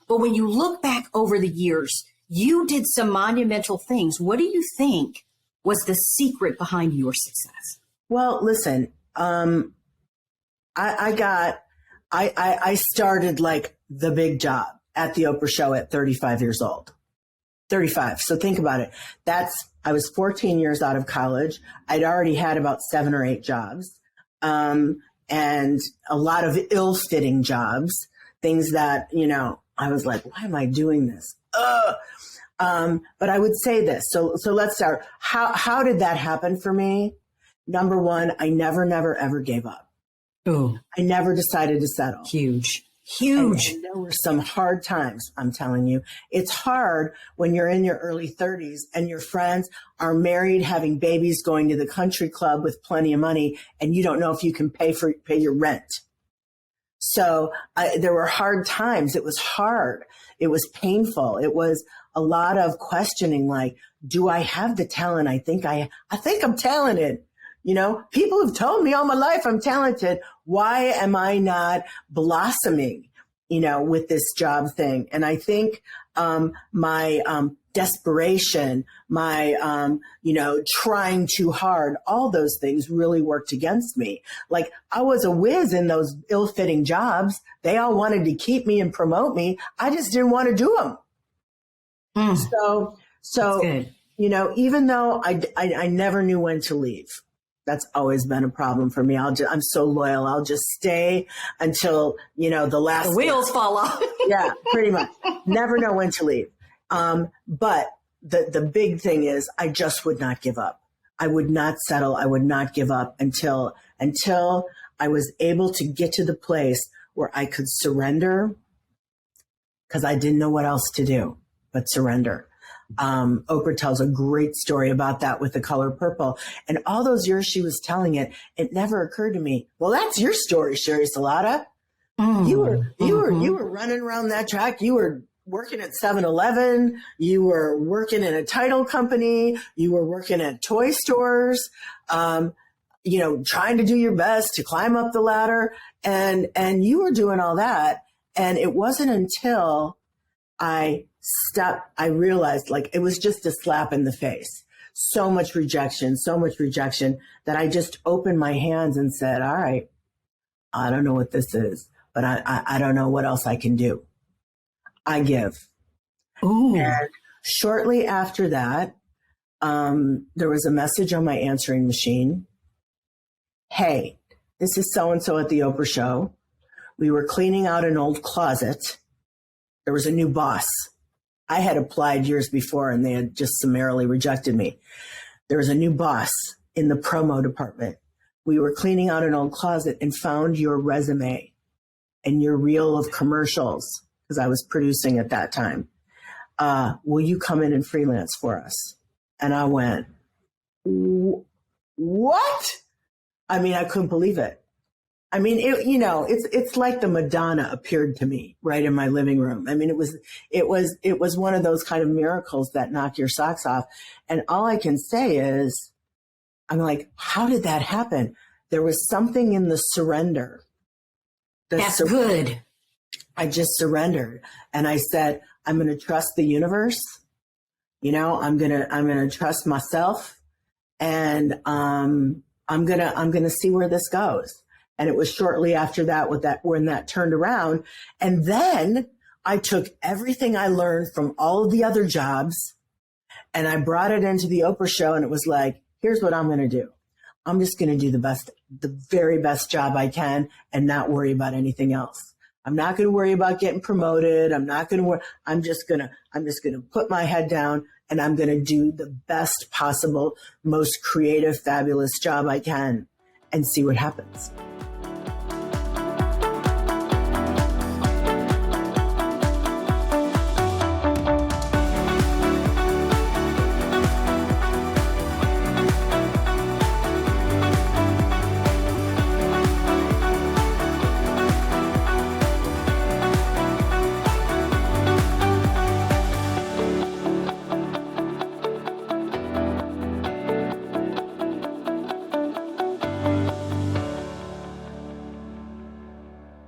But when you look back over the years, you did some monumental things. What do you think was the secret behind your success? Well, listen, I started like the big job at the Oprah show at 35 years old. 35. So think about it. I was 14 years out of college. I'd already had about 7 or 8 jobs, and a lot of ill-fitting jobs, things that, I was like, why am I doing this? But I would say this. So let's start. How did that happen for me? Number one, I never, ever gave up. Oh, I never decided to settle. Huge. And there were some hard times, I'm telling you. It's hard when you're in your early 30s and your friends are married, having babies, going to the country club with plenty of money, and you don't know if you can pay your rent. So there were hard times. It was hard. It was painful. It was a lot of questioning, like, do I have the talent? I think I'm talented. People have told me all my life I'm talented. Why am I not blossoming, with this job thing? And I think my desperation, my, trying too hard, all those things really worked against me. Like, I was a whiz in those ill-fitting jobs. They all wanted to keep me and promote me. I just didn't want to do them. So even though I never knew when to leave. That's always been a problem for me. I'm so loyal. I'll just stay until, the wheels fall off. Yeah, pretty much. Never know when to leave. But the big thing is I just would not give up. I would not settle. I would not give up until I was able to get to the place where I could surrender, because I didn't know what else to do but surrender. Oprah tells a great story about that with the color purple. And all those years she was telling it, it never occurred to me, well, that's your story, Sheri Salata. You were running around that track. You were working at 7-Eleven. You were working in a title company. You were working at toy stores, trying to do your best to climb up the ladder. And you were doing all that. And it wasn't until I realized, like, it was just a slap in the face. So much rejection that I just opened my hands and said, all right, I don't know what this is, but I don't know what else I can do. I give. Ooh. And shortly after that, there was a message on my answering machine. Hey, this is so-and-so at the Oprah show. We were cleaning out an old closet. There was a new boss. I had applied years before and they had just summarily rejected me. There was a new boss in the promo department. We were cleaning out an old closet and found your resume and your reel of commercials, because I was producing at that time. Will you come in and freelance for us? And I went, what? I mean, I couldn't believe it. I mean, it's like the Madonna appeared to me right in my living room. I mean, it was one of those kind of miracles that knock your socks off. And all I can say is, I'm like, how did that happen? There was something in the surrender. That's good. I just surrendered. And I said, I'm going to trust the universe. I'm going to trust myself, and I'm going to see where this goes. And it was shortly after that when that turned around. And then I took everything I learned from all of the other jobs and I brought it into the Oprah show, and it was like, here's what I'm going to do. I'm just going to do the very best job I can and not worry about anything else. I'm not going to worry about getting promoted. I'm not going to worry. I'm just going to put my head down, and I'm going to do the best possible, most creative, fabulous job I can and see what happens.